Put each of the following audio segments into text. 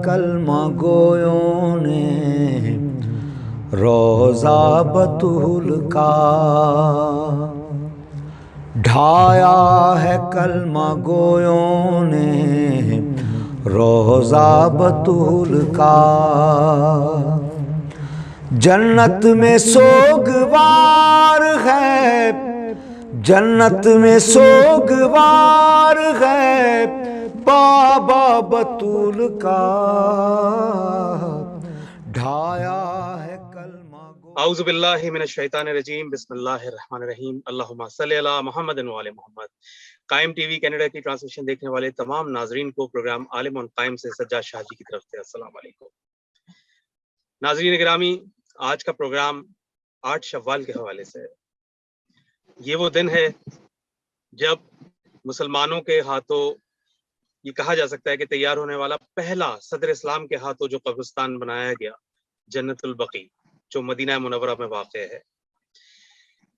کلمہ گویوں نے روزہ بطول کا، ڈھایا ہے کلمہ گویوں نے روزہ بطول کا، جنت میں سوگوار ہے، جنت میں سوگوار ہے بابا بطول کا، ڈھایا ہے کلمہ گو۔ اعوذ باللہ من الشیطان الرجیم، بسم اللہ الرحمن الرحیم، اللہم صلی علی محمد وعلی محمد۔ قائم ٹی وی کینیڈا کی ٹرانسمیشن دیکھنے والے تمام ناظرین کو پروگرام عالم آن قائم سے سجاد شاہ جی کی طرف سے السلام علیکم۔ ناظرین گرامی، آج کا پروگرام 8 شوال کے حوالے سے ہے۔ یہ وہ دن ہے جب مسلمانوں کے ہاتھوں یہ کہا جا سکتا ہے کہ تیار ہونے والا پہلا صدر اسلام کے ہاتھوں جو قبرستان بنایا گیا، جنت البقیع، جو مدینہ منورہ میں واقع ہے۔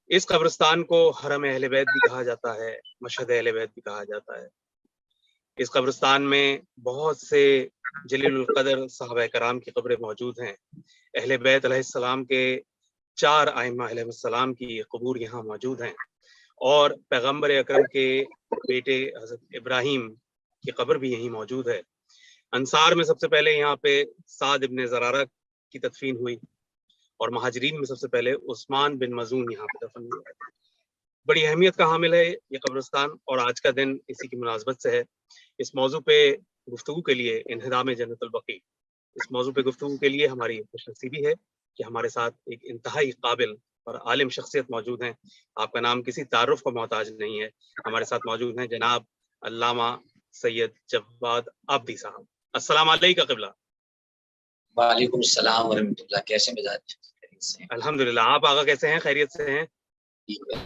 اس قبرستان کو حرم اہل بیت بھی کہا جاتا ہے، مشہد اہل بیت بھی کہا جاتا ہے۔ اس قبرستان میں بہت سے جلیل القدر صحابہ کرام کی قبریں موجود ہیں۔ اہل بیت علیہ السلام کے 4 ائمہ علیہ السلام کی قبور یہاں موجود ہیں، اور پیغمبر اکرم کے بیٹے حضرت ابراہیم کی قبر بھی یہیں موجود ہے۔ انصار میں سب سے پہلے یہاں پہ سعد ابن زرارہ کی تدفین ہوئی، اور مہاجرین میں سب سے پہلے عثمان بن مظعون یہاں پہ دفن ہوا ہے۔ بڑی اہمیت کا حامل ہے یہ قبرستان، اور آج کا دن اسی کی مناسبت سے ہے۔ اس موضوع پہ گفتگو کے لیے، انہدام جنت البقیع، اس موضوع پہ گفتگو کے لیے ہماری خوش نصیبی ہے کہ ہمارے ساتھ ایک انتہائی قابل اور عالم شخصیت موجود ہیں۔ آپ کا نام کسی تعارف کا محتاج نہیں ہے۔ ہمارے ساتھ موجود ہیں جناب علامہ سید جواد عابدی صاحب۔ السلام علیکم قبلہ۔ وعلیکم السلام ورحمۃ اللہ، کیسے مزاج؟ الحمدللہ، آپ آقا کیسے ہیں؟ خیریت سے ہیں؟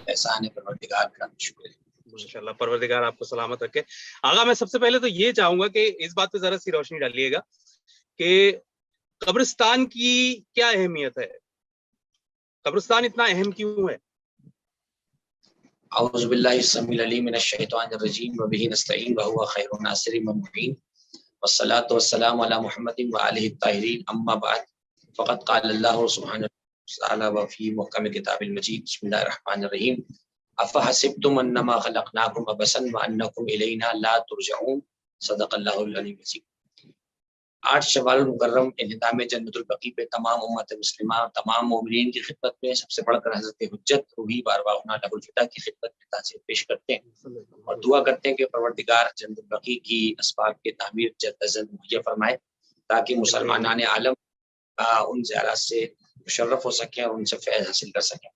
احسان ہے پروردگار کا، شکر ہے۔ ماشاءاللہ، پروردگار آپ کو سلامت رکھے۔ آقا میں سب سے پہلے تو یہ چاہوں گا کہ اس بات پہ ذرا سی روشنی ڈالیے گا کہ قبرستان کی کیا اہمیت ہے؟ قبرستان اتنا اہم کیوں ہے؟ اعوذ باللہ السمیع العلیم من الشیطان الرجیم وبہ نستعین وہو خیر الناصرین والمعین والصلاۃ والسلام علی محمد وآلہ الطاہرین، اما بعد فقد قال اللہ سبحانہ وتعالی وفی محکم کتاب المجید، بسم اللہ الرحمن الرحیم، افحسبتم انما خلقناکم عبثا وانکم الینا لا ترجعون، صدق اللہ العلی العظیم۔ 8 شوال المکرم انہدام جنت البقیع پہ تمام امت مسلمہ، تمام مومنین کی خدمت میں سب سے بڑھ کر حضرت حجت روحی بارواہنا لہ الفدا کی خدمت میں تعظیم پیش کرتے ہیں اور دعا کرتے ہیں کہ پروردگار جنت البقیع کی اسباب کی تعمیر جلد از جلد مہیا فرمائے، تاکہ مسلمانان عالم ان زیارات سے مشرف ہو سکیں اور ان سے فیض حاصل کر سکیں۔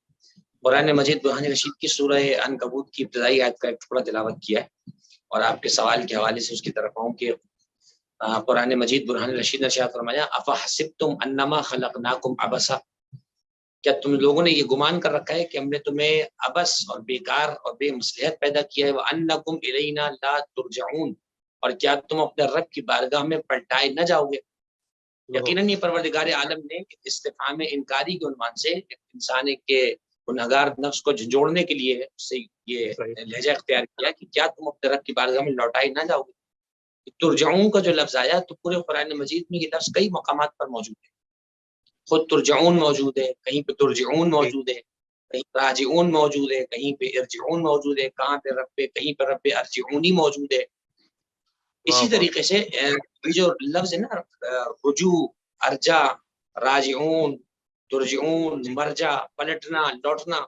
قرآن مجید برہان رشید کی سورہ عنکبوت کی ابتدائی آیت کا ایک ٹکڑا تلاوت کیا ہے، اور آپ کے سوال کے حوالے سے اس کی طرف آؤں کہ قرآن مجید برہان رشید نے ارشاد فرمایا، افحسبتم انما خلقناکم عبثا، کیا تم لوگوں نے یہ گمان کر رکھا ہے کہ ہم نے تمہیں عبث اور بیکار اور بے مصلحت پیدا کیا ہے، وانکم الینا لا ترجعون، اور کیا تم اپنے رب کی بارگاہ میں پلٹائے نہ جاؤ گے؟ یقیناً یہ پروردگار عالم نے استفہام انکاری کے عنوان سے انسان کے گنہگار نفس کو جھنجھوڑنے کے لیے اس سے یہ لہجہ اختیار کیا کہ کیا تم اپنے رب کی بارگاہ میں لوٹائے نہ جاؤ گے؟ ترجعون کا جو لفظ آیا تو پورے قرآن مجید میں یہ لفظ کئی مقامات پر موجود ہے۔ خود ترجعون موجود ہے، کہیں پہ ترجعون موجود ہے، کہیں راجعون موجود ہے، کہیں پہ ارجعون موجود ہے، کہاں پہ رب پہ، کہیں پہ رب ارجعونی موجود ہے۔ اسی طریقے سے یہ جو لفظ ہے نا، رجوع، ارجع، راجعون، ترجعون، مرجع، پلٹنا، لوٹنا،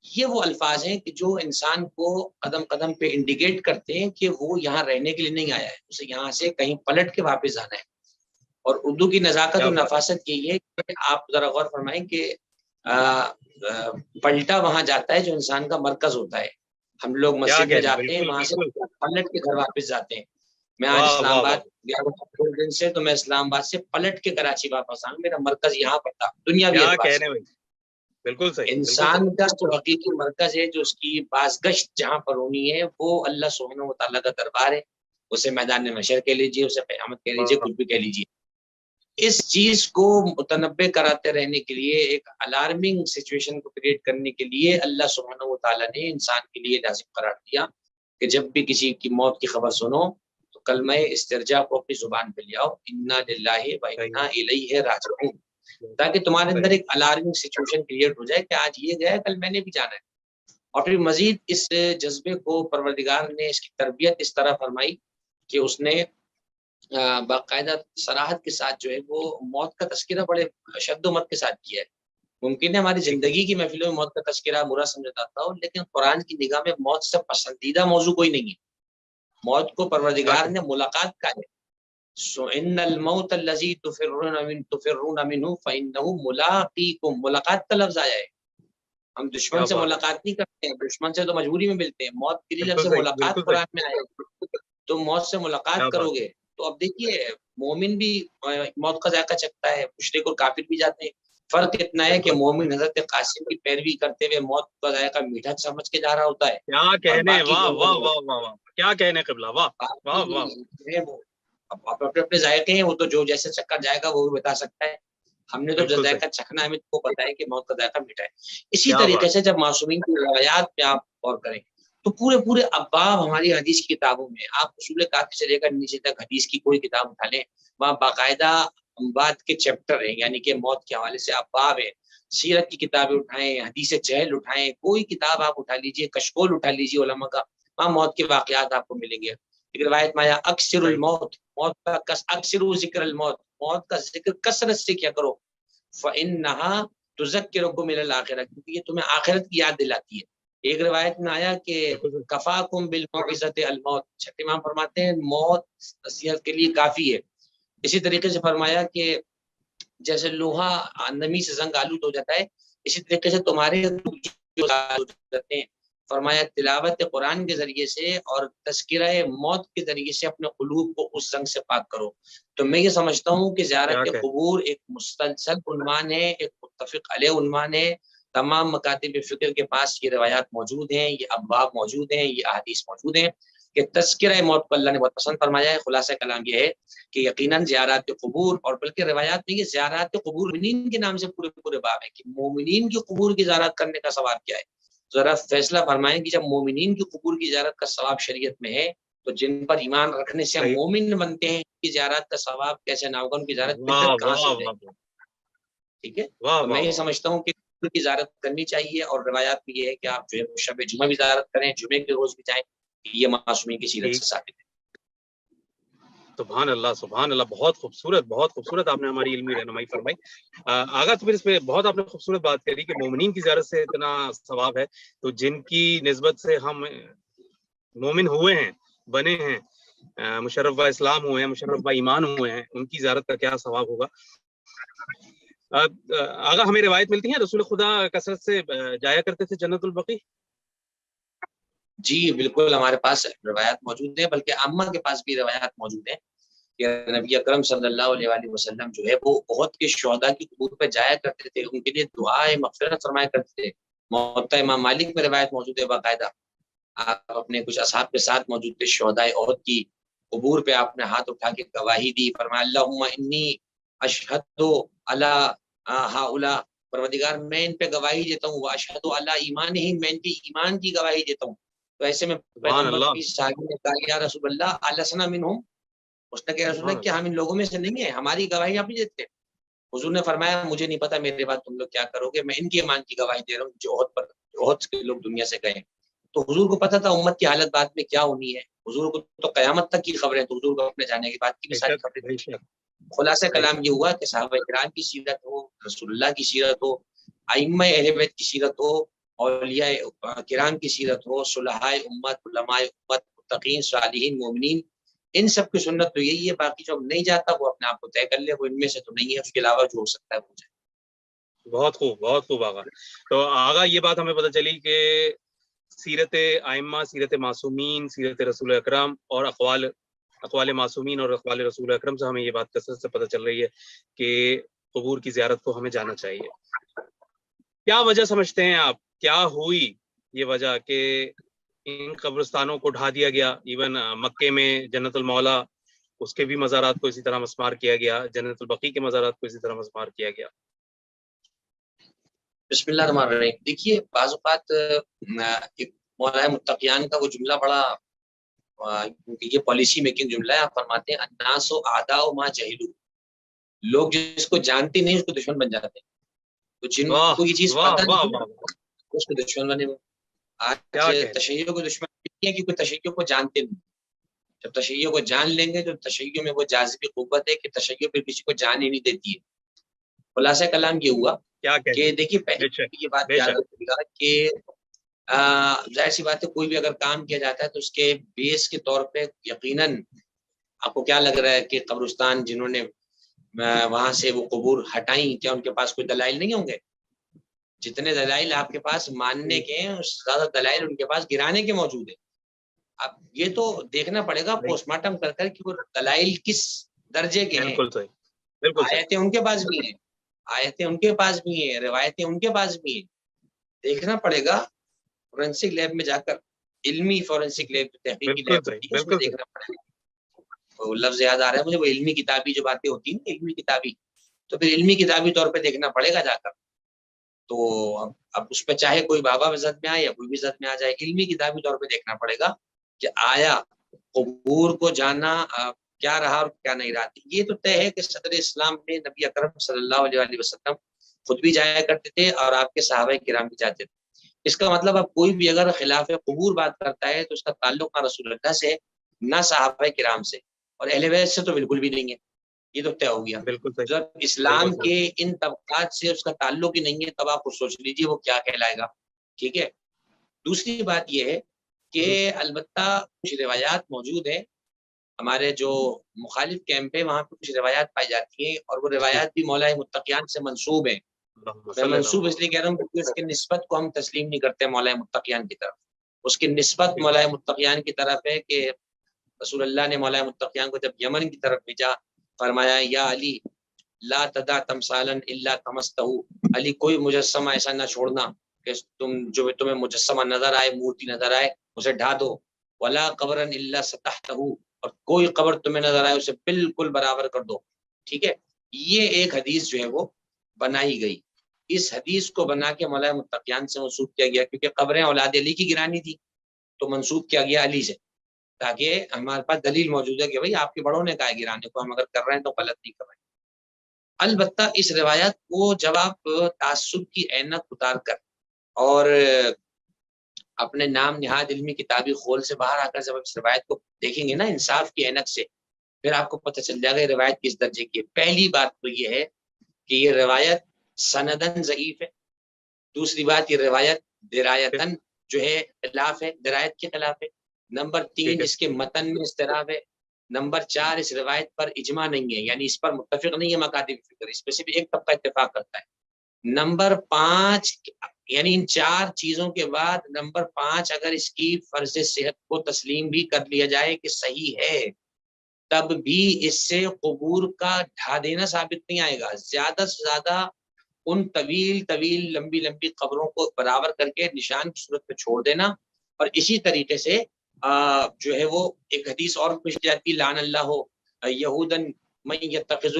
یہ وہ الفاظ ہیں کہ جو انسان کو قدم قدم پہ انڈیکیٹ کرتے ہیں کہ وہ یہاں رہنے کے لیے نہیں آیا ہے، اسے یہاں سے کہیں پلٹ کے واپس آنا ہے۔ اور اردو کی نزاکت و نفاست یہ ہے کہ آپ ذرا غور فرمائیں کہ پلٹا وہاں جاتا ہے جو انسان کا مرکز ہوتا ہے۔ ہم لوگ مسجد میں جاتے ہیں، وہاں سے پلٹ کے گھر واپس جاتے ہیں۔ میں آج اسلام آباد گیا دن سے، تو میں اسلام آباد سے پلٹ کے کراچی واپس آؤں، میرا مرکز یہاں پر تھا دنیاوی اعتبار سے۔ بالکل صحیح۔ انسان کا جو حقیقی مرکز ہے، جو اس کی بازگشت جہاں پر ہونی ہے، وہ اللہ سبحانہ و تعالیٰ کا دربار ہے۔ اسے میدان محشر کہہ لیجیے، اسے قیامت کہہ لیجیے، کچھ بھی کہہ لیجیے۔ اس چیز کو متنبع کراتے رہنے کے لیے، ایک الارمنگ سچویشن کو کریٹ کرنے کے لیے اللہ سبحانہ و تعالیٰ نے انسان کے لیے لازم قرار دیا کہ جب بھی کسی کی موت کی خبر سنو تو کلمہ استرجاع کو اپنی زبان پہ لے آؤ، انا للہ و انا الیہ راجعون، تاکہ تمہارے اندر ایک الارمنگ سچویشن کریٹ ہو جائے کہ آج یہ گیا کل میں نے بھی جانا ہے. اور پھر مزید اس جذبے کو پروردگار نے اس کی تربیت اس طرح فرمائی کہ اس نے باقاعدہ صراحت کے ساتھ جو ہے وہ موت کا تذکرہ بڑے شد و مت کے ساتھ کیا ہے. ممکن ہے ہماری زندگی کی محفلوں میں موت کا تذکرہ برا سمجھا جاتا ہو، لیکن قرآن کی نگاہ میں موت سے پسندیدہ موضوع کوئی نہیں ہے. موت کو پروردگار نے ملاقات کا ہے. ان الموت الذی تفرون منه فانه ملاقیکم، ملاقات کا لفظ آیا ہے. ہم دشمن سے ملاقات نہیں کرتے ہیں، دشمن سے تو مجبوری میں ملتے ہیں. موت کے لیے لفظ ملاقات قرآن میں آیا ہے، تم موت سے ملاقات کرو گے. تو اب دیکھیے مومن بھی موت کا ذائقہ چکھتا ہے، مشرک اور کافر بھی جاتے ہیں. فرق اتنا ہے کہ مومن حضرت قاسم کی پیروی کرتے ہوئے موت کا ذائقہ میٹھا سمجھ کے جا رہا ہوتا ہے. کیا کہنے، واہ واہ واہ واہ واہ، کیا کہنے قبلہ، واہ واہ واہ. اپنے اپنے ذائقے ہیں، وہ تو جو جیسے چکھا جائے گا وہ بھی بتا سکتا ہے. ہم نے تو جو ذائقہ چکھنا ہمیں تو پتا ہے کہ موت کا ذائقہ میٹھا ہے. اسی طریقے سے جب معصومین کی روایات پہ آپ غور کریں تو پورے ابواب ہماری حدیث کی کتابوں میں، آپ اصول کافی سے لے کر نیچے تک حدیث کی کوئی کتاب اٹھا لیں، وہاں باقاعدہ اموات کے چیپٹر ہیں، یعنی کہ موت کے حوالے سے ابواب ہیں. سیرت کی کتابیں اٹھائیں، حدیث جہل اٹھائیں، کوئی کتاب آپ اٹھا لیجئے، کشکول اٹھا لیجئے علماء کا، وہاں موت کے واقعات آپ کو ملیں گے. ایک روایت میں آیا اکثر الموت، موت کا اکثر ذکر الموت، موت کا ذکر کثرت سے کیا کرو، فإنها تذکرکم الی الآخرہ، کیونکہ یہ تمہیں آخرت کی یاد دلاتی ہے. ایک روایت میں آیا کہ کفاکم بالموعظۃ الموت، چھٹے امام فرماتے ہیں موت نصیحت کے لیے کافی ہے. اسی طریقے سے فرمایا کہ جیسے لوہا نمی سے زنگ آلود ہو جاتا ہے، اسی طریقے سے تمہارے ہو جاتے ہیں. فرمایا تلاوت قرآن کے ذریعے سے اور تذکرہ موت کے ذریعے سے اپنے قلوب کو اس زنگ سے پاک کرو. تو میں یہ سمجھتا ہوں کہ زیارت قبور ایک مسلسل عنوان ہے، ایک متفق علیہ عنوان ہے. تمام مکاتب فکر کے پاس یہ روایات موجود ہیں، یہ ابواب موجود ہیں، یہ احادیث موجود ہیں کہ تذکرہ موت کو اللہ نے بہت پسند فرمایا ہے. خلاصہ کلام یہ ہے کہ یقیناً زیارات قبور، اور بلکہ روایات میں یہ زیارات قبور مومنین کے نام سے پورے باب ہے کہ مومنین کی قبور کی زیارت کرنے کا ثواب کیا ہے. ذرا فیصلہ فرمائیں کہ جب مومنین کی قبور کی زیارت کا ثواب شریعت میں ہے تو جن پر ایمان رکھنے سے مومن بنتے ہیں کی زیارت کا ثواب کیسے نہ ہوگا، ان کی زیارت کہاں سے ہو جائے گی. ٹھیک ہے، تو میں یہ سمجھتا ہوں کہ قبور کی زیارت کرنی چاہیے، اور روایات میں یہ ہے کہ آپ جو ہے شب جمعہ بھی زیارت کریں، جمعے کے روز بھی جائیں، یہ معصومین کی سیرت سے ثابت ہے. سبحان اللہ سبحان اللہ، بہت خوبصورت آپ نے ہماری علمی رہنمائی فرمائی. آغا تو پھر اس پہ بہت آپ نے خوبصورت بات کری کہ مومنین کی زیارت سے اتنا ثواب ہے، تو جن کی نسبت سے ہم مومن ہوئے ہیں، بنے ہیں، مشرف اسلام ہوئے ہیں، مشرف ایمان ہوئے ہیں، ان کی زیارت کا کیا ثواب ہوگا. آغا ہمیں روایت ملتی ہیں رسول خدا کثرت سے جایا کرتے تھے جنت البقیع؟ جی بالکل، ہمارے پاس روایات موجود ہیں، بلکہ عامہ کے پاس بھی روایات موجود ہیں کہ نبی اکرم صلی اللہ علیہ وآلہ وسلم جو ہے وہ احد کے شہداء کی قبور پہ جایا کرتے تھے، ان کے لیے دعائے مغفرت فرمایا کرتے تھے. موطا امام مالک میں روایت موجود ہے، باقاعدہ آپ اپنے کچھ اصحاب کے ساتھ موجود تھے، شہداء احد کی قبور پہ آپ نے ہاتھ اٹھا کے گواہی دی. فرمایا اللہم انی اشہد علی ہؤلاء، پروردگار میں ان پہ گواہی دیتا ہوں، واشہد علی ایمانہم، میں ان کے ایمان کی گواہی دیتا ہوں. تو ایسے میں پیغمبر کی صحابی نے کہا یا رسول اللہ السنا منہم، اس نے کہا رسول اللہ کہ ہم ان لوگوں میں سے نہیں ہیں، ہماری گواہی آپ نہیں دیتے. حضور نے فرمایا مجھے نہیں پتا میرے بعد تم لوگ کیا کرو گے، میں ان کے ایمان کی گواہی دے رہا ہوں جو احد کے لوگ دنیا سے گئے. تو حضور کو پتا تھا امت کی حالت بعد میں کیا ہونی ہے، حضور کو تو قیامت تک کی خبریں، تو حضور کو اپنے جانے کے بعد کی بھی ساری خبریں. خلاصہ کلام یہ ہوا کہ صحابہ کرام کی سیرت ہو، رسول اللہ کی سیرت ہو، ائمہ اہل بیت کی سیرت ہو، اولیاء کرام کی سیرت ہو، صلحاء امت، علماء امت، متقین، صالحین، مومنین، ان سب کی سنت تو یہی ہے. باقی جو نہیں جاتا وہ اپنے آپ کو طے کر لے، وہ ان میں سے تو نہیں ہے، اس کے علاوہ جو ہو سکتا ہے وہ جائے. بہت خوب آغا. تو آغا یہ بات ہمیں پتہ چلی کہ سیرت ائمہ، سیرت معصومین، سیرت رسول اکرم اور اقوال معصومین اور اقوال رسول اکرم سے ہمیں یہ بات کثرت سے پتہ چل رہی ہے کہ قبور کی زیارت کو ہمیں جانا چاہیے. کیا وجہ سمجھتے ہیں آپ، کیا ہوئی یہ وجہ کہ ان قبرستانوں کو ڈھا دیا گیا؟ ایون مکے میں جنت المولا، اس کے بھی مزارات کو اسی طرح مسمار کیا گیا، جنت البقیع کے مزارات کو اسی طرح مسمار کیا گیا. بسم اللہ الرحمن الرحیم. دیکھیے بعض اوقات مولا متقیان کا وہ جملہ بڑا کیونکہ یہ پالیسی میکنگ جملہ ہے. آپ فرماتے ہیں الناس اعداء ما جہلوا، لوگ جس کو جانتے نہیں اس کو دشمن بن جاتے ہیں. تو جن کو یہ چیز واہ پتہ واہ نہیں واہ، اس کو دشمن بنے ہوئے. آج کیا کہہ تشیع کو دشمن نہیں ہے کیونکہ تشیع کو جانتے نہیں. جب تشیع کو جان لیں گے تو تشیع میں وہ جاذبی قوت ہے کہ تشیع پھر کسی کو جان ہی نہیں دیتی ہے. خلاصہ کلام یہ ہوا کیا کہہ کہ دیکھیے بے پہلے شک یہ بات بے یاد شک. رکھیے گا کہ ظاہر سی بات ہے کوئی بھی اگر کام کیا جاتا ہے تو اس کے بیس کے طور پہ یقیناً آپ کو کیا لگ رہا ہے کہ قبرستان جنہوں نے وہاں سے وہ قبور ہٹائیں کیا ان کے پاس کوئی دلائل نہیں ہوں گے؟ جتنے دلائل آپ کے پاس ماننے کے ہیں اس سے زیادہ دلائل ان کے پاس گرانے کے موجود ہیں. اب یہ تو دیکھنا پڑے گا پوسٹ مارٹم کر کر کہ وہ دلائل کس درجے کے ہیں. بالکل صحیح بالکل صحیح. آیتیں ان کے پاس بھی ہیں، آیتیں ان کے پاس بھی ہیں، روایتیں ان کے پاس بھی ہیں. دیکھنا پڑے گا فورینسک لیب میں جا کر، علمی فورینسک لیب، تحقیقی بالکل لیب صحیح ہوتی ہے، اس میں بالکل صحیح. دیکھنا پڑے گا. وہ لفظ یاد آ رہا ہے مجھے، وہ علمی کتابی جو باتیں ہوتی ہیں علمی کتابی، تو پھر علمی کتابی طور پہ دیکھنا پڑے گا جا کر. تو اب اس پہ چاہے کوئی بابا بھی زد میں آئے یا کوئی بھی زد میں آ جائے، علمی کتابی طور پہ دیکھنا پڑے گا کہ آیا قبور کو جانا کیا رہا اور کیا نہیں رہا. یہ تو طے ہے کہ صدر اسلام میں نبی اکرم صلی اللہ علیہ وسلم خود بھی جایا کرتے تھے اور آپ کے صحابہ کرام بھی جاتے تھے. اس کا مطلب اب کوئی بھی اگر خلاف قبور بات کرتا ہے تو اس کا تعلق نہ رسول اللہ سے، نہ صحابہ کرام سے، اور اہل بیت سے تو بالکل بھی نہیں ہے. یہ تو طے ہو گیا. بالکل صحیح جب بالکل اسلام صحیح. کے ان طبقات سے اس کا تعلق ہی نہیں ہے تب آپ کو سوچ لیجیے وہ کیا کہلائے گا. ٹھیک ہے. دوسری بات یہ ہے کہ البتہ کچھ روایات موجود ہیں، ہمارے جو مخالف کیمپ ہے وہاں پہ کچھ روایات پائی جاتی ہیں اور وہ روایات بھی مولا متقیان سے منسوب ہیں. میں منسوب اس لیے کہہ رہا ہوں کیونکہ اس کی نسبت کو ہم تسلیم نہیں کرتے مولا متقیان کی طرف. اس کی نسبت مولا متقیان کی طرف ہے کہ رسول اللہ نے مولا متقیان کو جب یمن کی طرف بھیجا فرمایا یا علی لا تدع تمثالا الا طمستہ، علی کوئی مجسمہ ایسا نہ چھوڑنا کہ تمہیں مجسمہ نظر آئے، مورتی نظر آئے، اسے ڈھا دو. ولا قبرا الا سطحتہ، اور کوئی قبر تمہیں نظر آئے اسے بالکل برابر کر دو. ٹھیک ہے. یہ ایک حدیث جو ہے وہ بنائی گئی. اس حدیث کو بنا کے مولا متقیان سے منسوب کیا گیا کیونکہ قبریں اولاد علی کی گرانی تھی تو منسوب کیا گیا علی سے، تاکہ ہمارے پاس دلیل موجود ہے کہ بھائی آپ کے بڑوں نے کہا گرانے کو، ہم اگر کر رہے ہیں تو غلط نہیں کر رہے ہیں. البتہ اس روایت کو جب آپ تعصب کی اینک اتار کر اور اپنے نام نہاد علمی کتابی خول سے باہر آ کر جب اس روایت کو دیکھیں گے نا انصاف کی اینک سے، پھر آپ کو پتہ چل جائے گا یہ روایت کس درجے کی ہے. پہلی بات تو یہ ہے کہ یہ روایت سندن ضعیف ہے. دوسری بات یہ روایت درایتن جو ہے خلاف ہے، درایت کے خلاف ہے. نمبر 3 اس کے متن میں اضطراب ہے. نمبر 4 اس روایت پر اجماع نہیں ہے، یعنی اس پر متفق نہیں ہے مکاتب فکر، اس پہ صرف ایک طبقہ اتفاق کرتا ہے. نمبر 5 یعنی ان 4 چیزوں کے بعد نمبر 5 اگر اس کی فرض صحت کو تسلیم بھی کر لیا جائے کہ صحیح ہے تب بھی اس سے قبور کا ڈھا دینا ثابت نہیں آئے گا. زیادہ سے زیادہ ان طویل لمبی قبروں کو برابر کر کے نشان کی صورت پہ چھوڑ دینا. اور اسی طریقے سے جو ہے وہ ایک حدیث اور پیش جاتی لعن اللہ یہودن من یتخذ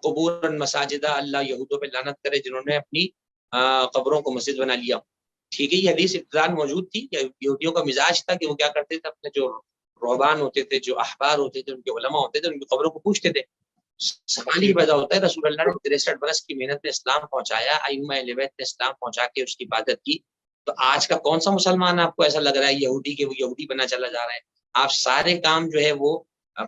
قبور مساجدہ، اللہ یہودوں پہ لعنت کرے جنہوں نے اپنی قبروں کو مسجد بنا لیا. ٹھیک ہے. یہ حدیث ابتداءً موجود تھی. یہودیوں کا مزاج تھا کہ وہ کیا کرتے تھے، اپنے جو رہبان ہوتے تھے، جو احبار ہوتے تھے، ان کے علماء ہوتے تھے، ان کی قبروں کو پوچھتے تھے. سوال یہ پیدا ہوتا ہے رسول اللہ نے 63 برس کی محنت میں اسلام پہنچایا، ائمہ اہل بیت نے اسلام پہنچا کے اس کی عبادت کی، تو آج کا کون سا مسلمان آپ کو ایسا لگ رہا ہے یہودی کہ وہ یہودی بنا چلا جا رہا ہے؟ آپ سارے کام جو ہے وہ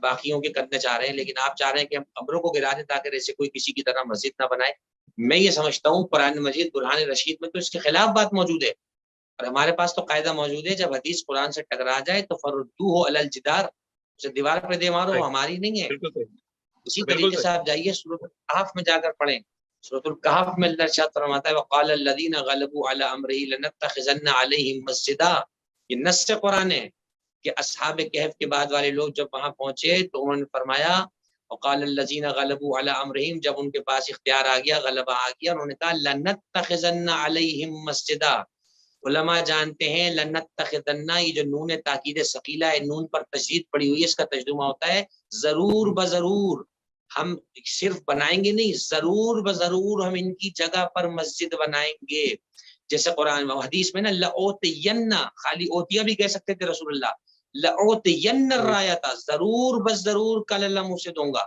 باقیوں کے کرنے چاہ رہے ہیں، لیکن آپ چاہ رہے ہیں کہ ہم قبروں کو گرا دیں تاکہ ایسے کوئی کسی کی طرح مسجد نہ بنائے. میں یہ سمجھتا ہوں قرآن مجید برہان رشید میں تو اس کے خلاف بات موجود ہے، اور ہمارے پاس تو قاعدہ موجود ہے جب حدیث قرآن سے ٹکرا جائے تو فردوہ علی الجدار، اسے دیوار پہ دے مارو، ہماری نہیں ہے. اسی طریقے سے آپ جائیے سورۃ الکہف میں جا کر پڑھیں. سورۃ الکہف میں اللہ ارشاد فرماتا ہے وقال الذین غلبوا علی امرہ لنتخذن علیہم مسجدا. یہ نص قرآن ہے کہ اصحاب کہف کے بعد والے لوگ جب وہاں پہنچے تو انہوں نے فرمایا وقال الذین غلبوا علی امرہم، جب ان کے پاس اختیار آ گیا، غلبہ آ گیا، انہوں نے کہا لنتخذن علیہم مسجدا. علماء جانتے ہیں لنتخذن، یہ جو نون تاکید ثقیلہ ہے، نون پر تشدید پڑی ہوئی ہے، اس کا ترجمہ ہوتا ہے ضرور بضرور ہم صرف بنائیں گے نہیں، ضرور بضرور ہم ان کی جگہ پر مسجد بنائیں گے. جیسے قرآن و حدیث میں نا لأوتین، خالی اوتیا بھی کہہ سکتے تھے رسول اللہ، لأعطین الرایۃ، ضرور بس ضرور کل اللہ مجھ سے دوں گا.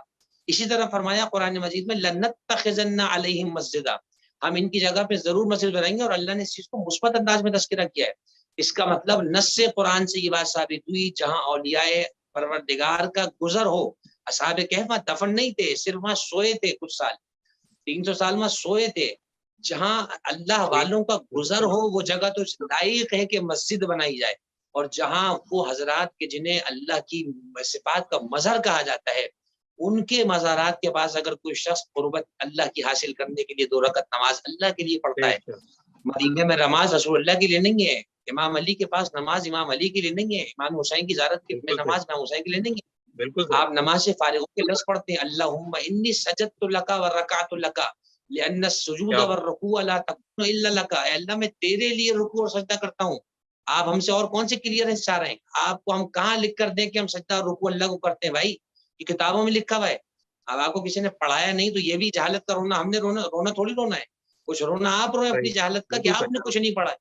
اسی طرح فرمایا قرآن مجید میں لنتخذن علیہم مسجدا، ہم ان کی جگہ پہ ضرور مسجد بنائیں گے. اور اللہ نے اس چیز کو مثبت انداز میں تذکرہ کیا ہے. اس کا مطلب نص قرآن سے یہ بات ثابت ہوئی جہاں اولیاء پروردگار کا گزر ہو. اصحاب کہف وہاں دفن نہیں تھے، صرف وہاں سوئے تھے کچھ سال، 300 سال وہاں سوئے تھے. جہاں اللہ والوں کا گزر ہو وہ جگہ تو لائق ہے کہ مسجد بنائی جائے. اور جہاں وہ حضرات کے جنہیں اللہ کی صفات کا مظہر کہا جاتا ہے، ان کے مزارات کے پاس اگر کوئی شخص قربت اللہ کی حاصل کرنے کے لیے 2 رکعت نماز اللہ کے لیے پڑھتا ہے. مدینے میں نماز رسول اللہ کے لیے نہیں ہے، امام علی کے پاس نماز امام علی کے لیے نہیں ہے، امام حسین کی زیارت میں نماز امام حسین کے لیے نہیں ہے. بالکل آپ نماز سے فارغ ہو کے لفظ پڑھتے ہیں اللہم انی سجدت لک ورکعت لک لأن السجود والرکوع لا تکون الا لک. اے اللہ میں تیرے لیے رکوع اور سجدہ کرتا ہوں. آپ ہم سے اور کون سے کلیئرنس چاہ رہے ہیں؟ آپ کو ہم کہاں لکھ کر دیں کہ ہم سجدہ اور رکوع اللہ کو کرتے ہیں؟ بھائی یہ کتابوں میں لکھا ہوا ہے. اب آپ کو کسی نے پڑھایا نہیں تو یہ بھی جہالت کا رونا. ہم نے رونا تھوڑی رونا ہے. کچھ رونا آپ روئے اپنی جہالت کا کہ آپ نے کچھ نہیں پڑھا.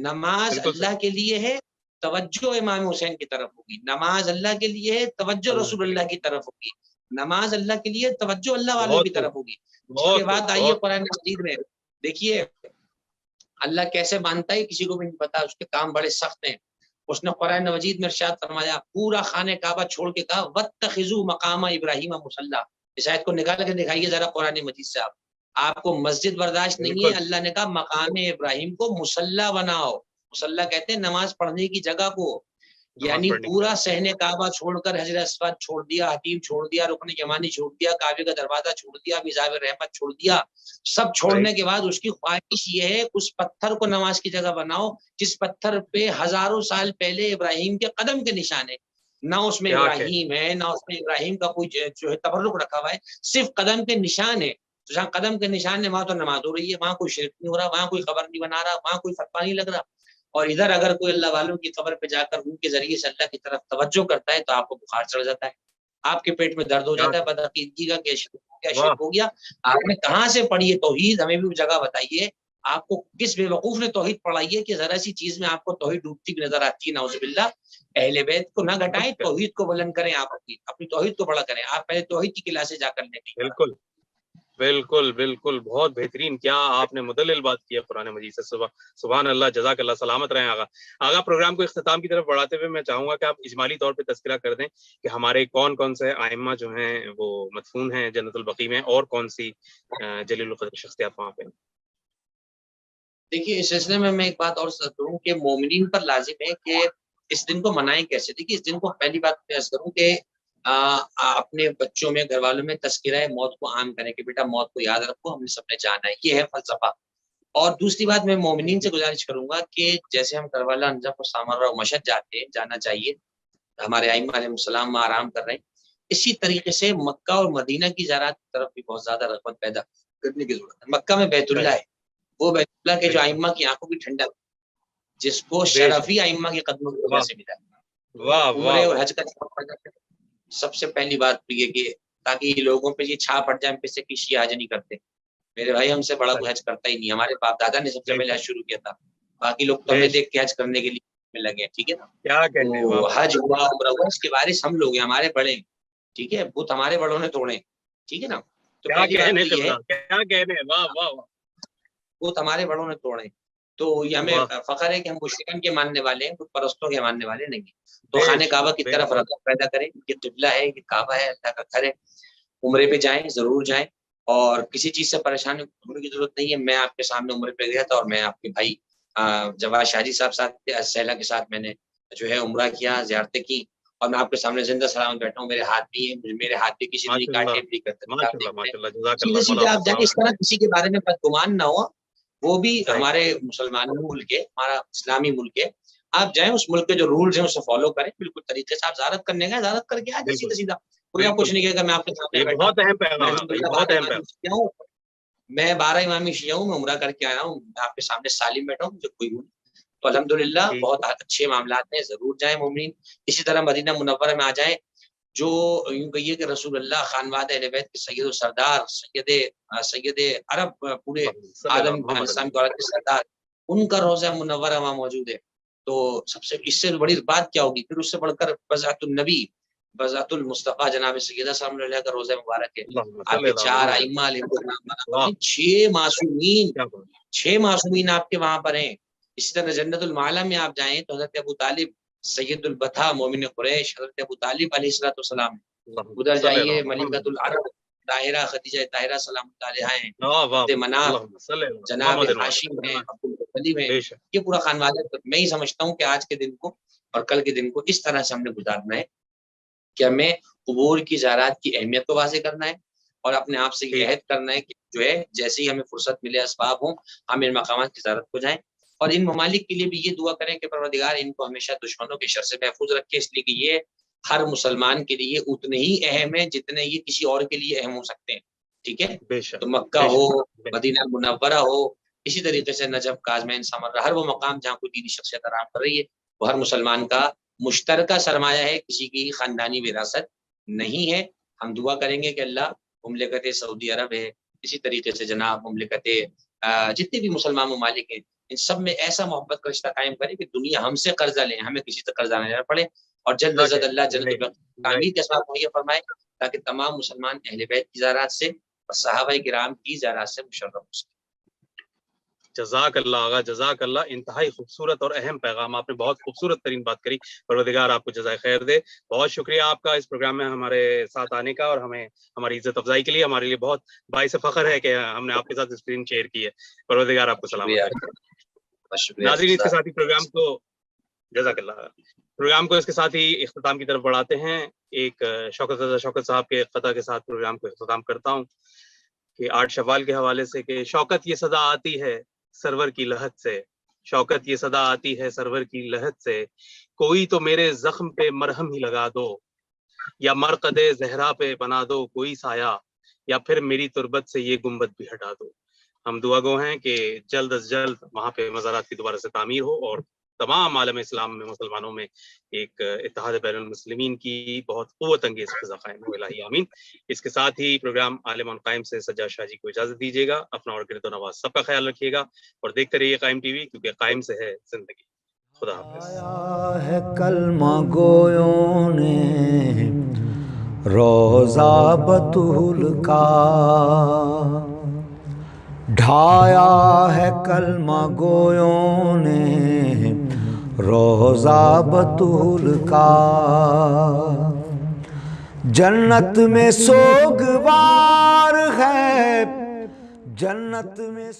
نماز اللہ کے لیے ہے، توجہ امام حسین کی طرف ہوگی. نماز اللہ کے لیے ہے، توجہ رسول اللہ کی طرف ہوگی. نماز اللہ کے لیے، توجہ اللہ والوں کی طرف ہوگی. اس کے بعد آئیے قرآن مجید میں دیکھیے اللہ کیسے مانتا ہے، کسی کو بھی نہیں پتا. اس کے کام بڑے سخت ہیں. اس نے قرآن مجید میں ارشاد فرمایا، پورا خانہ کعبہ چھوڑ کے کہا واتخذوا مقام ابراہیم مصلی. اس آیت کو نکال کے دکھائیے ذرا قرآن مجید سے. آپ کو مسجد برداشت نہیں ہے، اللہ نے کہا مقام ابراہیم کو مصلی بناؤ. مصلی کہتے ہیں نماز پڑھنے کی جگہ کو. یعنی پورا صحن کعبہ چھوڑ کر حجر اسود چھوڑ دیا، حتیم چھوڑ دیا، رکن یمانی چھوڑ دیا، کعبے کا دروازہ چھوڑ دیا، میزاب رحمت چھوڑ دیا. سب چھوڑنے کے بعد اس کی خواہش یہ ہے اس پتھر کو نماز کی جگہ بناؤ جس پتھر پہ ہزاروں سال پہلے ابراہیم کے قدم کے نشان ہے. نہ اس میں ابراہیم ہے، نہ اس میں ابراہیم کا کوئی جو ہے تبرک رکھا ہوا ہے، صرف قدم کے نشان ہے. تو جہاں قدم کے نشان ہے وہاں تو نماز ہو رہی ہے، وہاں کوئی شرک نہیں ہو رہا، وہاں کوئی خبر نہیں بنا رہا، وہاں کوئی فتویٰ نہیں لگ رہا. اور ادھر اگر کوئی اللہ والوں کی قبر پہ جا کر ان کے ذریعے سے اللہ کی طرف توجہ کرتا ہے تو آپ کو بخار چڑھ جاتا ہے، آپ کے پیٹ میں درد ہو جاتا ہے بدعقیدگی کا کہ شرک ہو گیا. آپ نے کہاں سے پڑھی ہے توحید؟ ہمیں بھی وہ جگہ بتائیے. آپ کو کس بے وقوف نے توحید پڑھائی ہے کہ ذرا سی چیز میں آپ کو توحید ڈوبتی بھی نظر آتی ہے؟ نعوذ باللہ. اہل بیت کو نہ گھٹائیں، توحید کو بلند کریں. آپ اپنی توحید کو بڑا کریں. آپ پہلے توحید کی کلاسیں جا کر لیں. بالکل بالکل بالکل، بہت بہترین. کیا آپ نے مدلل بات کی ہے قرآن مجید سے. سبحان اللہ، جزاک اللہ. سلامت رہیں آغا. آغا پروگرام کو اختتام کی طرف بڑھاتے ہوئے میں چاہوں گا کہ آپ اجمالی طور پہ تذکرہ کر دیں کہ ہمارے کون کون سے ائمہ جو ہیں وہ مدفون ہیں جنت البقیع میں، اور کون سی جلیل القدر شخصیات وہاں پہ. دیکھیے اس سلسلے میں ایک بات اور کروں کہ مومنین پر لازم ہے کہ اس دن کو منائیں کیسے. دیکھیے اس دن کو پہلی بات پیش کروں کہ اپنے بچوں میں، گھر والوں میں تذکرہ موت کو عام کریں کہ بیٹا موت کو یاد رکھو، ہم نے سب نے جانا ہے. یہ ہے فلسفہ. اور دوسری بات میں مومنین سے گزارش کروں گا کہ جیسے ہم کربلا، نجف اور سامرا و مشہد جاتے ہیں، جانا چاہیے، ہمارے ائمہ علیہ السلام وہاں آرام کر رہے ہیں، اسی طریقے سے مکہ اور مدینہ کی زیارت کی طرف بھی بہت زیادہ رغبت پیدا کرنے کی ضرورت ہے. مکہ میں بیت اللہ ہے، وہ بیت اللہ کے جو ائمہ کی آنکھوں کی ٹھنڈک، جس کو شرفی ائمہ کے قدموں کی وجہ سے ملا. عمرے اور حج کا سب سے پہلی بات تو یہ کہ تاکہ لوگوں پہ یہ چھاپ پڑ جائے پیسے کی شیعہ حج نہیں کرتے. میرے بھائی ہم سے بڑا کوئی حج کرتا ہی نہیں. ہمارے باپ دادا نے سب سے پہلے حج شروع کیا تھا، باقی لوگ تو ہمیں دیکھ کے حج کرنے کے لیے لگے. ٹھیک ہے نا، تو حج ہوا، عمرہ ہوا، اس کے وارث ہم لوگ ہیں، ہمارے بڑے. ٹھیک ہے، بت ہمارے بڑوں نے توڑے. ٹھیک ہے نا، تو پہلی بات یہ ہے بت ہمارے بڑوں نے توڑے. تو یہ ہمیں فخر ہے کہ ہم مشرکین کے ماننے والے ہیں، بت پرستوں کے ماننے والے نہیں ہیں. تو خانہ کعبہ کی طرف رغبت پیدا کریں. یہ قبلہ ہے، یہ کعبہ ہے، اللہ کا گھر ہے. عمرے پہ جائیں، ضرور جائیں، اور کسی چیز سے پریشانی ہونے کی ضرورت نہیں ہے. میں آپ کے سامنے عمرے پہ گیا تھا اور میں آپ کے بھائی جواد شاہ جی صاحب ساتھ سہلا کے ساتھ میں نے جو ہے عمرہ کیا، زیارتیں کی، اور میں آپ کے سامنے زندہ سلامت بیٹھا ہوں. میرے ہاتھ بھی ہیں، میرے ہاتھ بھی کسی نے کاٹے نہیں کرتے. سیدھے سیدھے آپ جا کے اس طرح کسی کے بارے میں بدگمان نہ ہو. وہ بھی ہمارے مسلمان ملک ہے، ہمارا اسلامی ملک ہے. آپ جائیں، اس ملک کے جو رولز ہیں اسے فالو کریں بالکل طریقے سے. آپ زیارت کرنے گئے، زیارت کر کے آ جائیں سیدھا سیدھا. کوئی آپ کچھ نہیں کہے گا. میں آپ کے سامنے بیٹھا ہوں، میں 12 امامی شیعہ ہوں، میں عمرہ کر کے آیا ہوں، میں آپ کے سامنے سالم بیٹھا ہوں، مجھے کوئی ہوں. تو الحمدللہ بہت اچھے معاملات ہیں، ضرور جائیں مومنین. اسی طرح مدینہ منورہ میں آ جائیں، جو یوں کہیے کہ رسول اللہ خانواد اہل بیت کے سید و سردار، سید عرب، پورے عالم کے سردار، ان کا روضہ منورہ وہاں موجود ہے. تو سب سے اس سے بڑی بات کیا ہوگی؟ پھر اس سے بڑھ کر بذات النبی، بذات المصطفیٰ جناب سیدہ سلام علیہ کا روزہ مبارک ہے. آپ کے 4 ائمہ علیہ 6 معصومین، 6 معصومین آپ کے وہاں پر ہیں. اسی طرح جنت المعلا میں آپ جائیں تو حضرت ابو طالب سید البطھا مومن قریش حضرت ابو طالب علیہ السلام. ادھر جائیے ملکۃ العرب طاہرہ خدیجہ طاہرہ سلام اللہ علیہا ہیں، عبد مناف جناب ہاشم ہیں، عبد المطلب ہیں. یہ پورا خانوادہ. میں ہی سمجھتا ہوں کہ آج کے دن کو اور کل کے دن کو اس طرح سے ہم نے گزارنا ہے کہ ہمیں قبور کی زیارات کی اہمیت کو واضح کرنا ہے اور اپنے آپ سے یہ عہد کرنا ہے کہ جو ہے جیسے ہی ہمیں فرصت ملے اسباب ہوں ہم ان مقامات کی زیارت کو جائیں. اور ان ممالک کے لیے بھی یہ دعا کریں کہ پروردگار ان کو ہمیشہ دشمنوں کے شر سے محفوظ رکھے، اس لیے کہ یہ ہر مسلمان کے لیے اتنے ہی اہم ہے جتنے یہ کسی اور کے لیے اہم ہو سکتے ہیں. ٹھیک ہے، تو مکہ ہو، مدینہ منورہ ہو، اسی طریقے سے نجف، کاظمین، سمرہ، ہر وہ مقام جہاں کوئی دینی شخصیت آرام کر رہی ہے وہ ہر مسلمان کا مشترکہ سرمایہ ہے، کسی کی خاندانی وراثت نہیں ہے. ہم دعا کریں گے کہ اللہ مملکت سعودی عرب ہے، اسی طریقے سے جناب مملکت جتنے بھی مسلمان ممالک ہیں ان سب میں ایسا محبت کا رشتہ قائم کرے کہ دنیا ہم سے قرضہ لیں، ہمیں کسی سے قرضہ نہ لینا پڑے، اور جلد از جلد اللہ جنت تعمیر کے اسباب مہیا فرمائے تاکہ تمام مسلمان اہل بیت کی زیارات سے اور صحابہ کرام کی زیارات سے مشرف ہو سکے. جزاک اللہ آغا، جزاک اللہ. انتہائی خوبصورت اور اہم پیغام، آپ نے بہت خوبصورت ترین بات کری. پروردگار آپ کو جزائے خیر دے. بہت شکریہ آپ کا اس پروگرام میں ہمارے ساتھ آنے کا اور ہمیں ہماری عزت افزائی کے لیے. ہمارے لیے بہت باعث فخر ہے کہ ہم نے آپ کے ساتھ اسکرین شیئر کی ہے. پروردگار آپ کو سلامت رکھے. ناظرین، اس کے ساتھ ہی پروگرام کو جزاک اللہ پروگرام کو اس کے ساتھ ہی اختتام کی طرف بڑھاتے ہیں. ایک شوکت صاحب کے قطع کے ساتھ پروگرام کو اختتام کرتا ہوں کہ 8 شوال کے حوالے سے کہ شوکت یہ صدا آتی ہے سرور کی لہت سے، شوکت یہ صدا آتی ہے سرور کی لہت سے، کوئی تو میرے زخم پہ مرہم ہی لگا دو، یا مرقد زہرا پہ بنا دو کوئی سایہ، یا پھر میری تربت سے یہ گنبد بھی ہٹا دو. ہم دعا گو ہیں کہ جلد از جلد وہاں پہ مزارات کی دوبارہ سے تعمیر ہو اور تمام عالم اسلام میں مسلمانوں میں ایک اتحاد بین المسلمین کی بہت قوت انگیز فضا قائم ہو. الہی آمین. اس کے ساتھ ہی پروگرام عالم آن قائم سے سجاد شاہ جی کو اجازت دیجیے گا. اپنا اور گرد و نواز سب کا خیال رکھیے گا اور دیکھتے رہیے قائم ٹی وی، کیونکہ قائم سے ہے زندگی. خدا حافظ. آیا ہے کلمہ گویوں نے روضہ بطول کا، ڈھایا ہے کلمہ گویوں نے روضہ بطول کا. جنت میں سوگوار ہے، جنت میں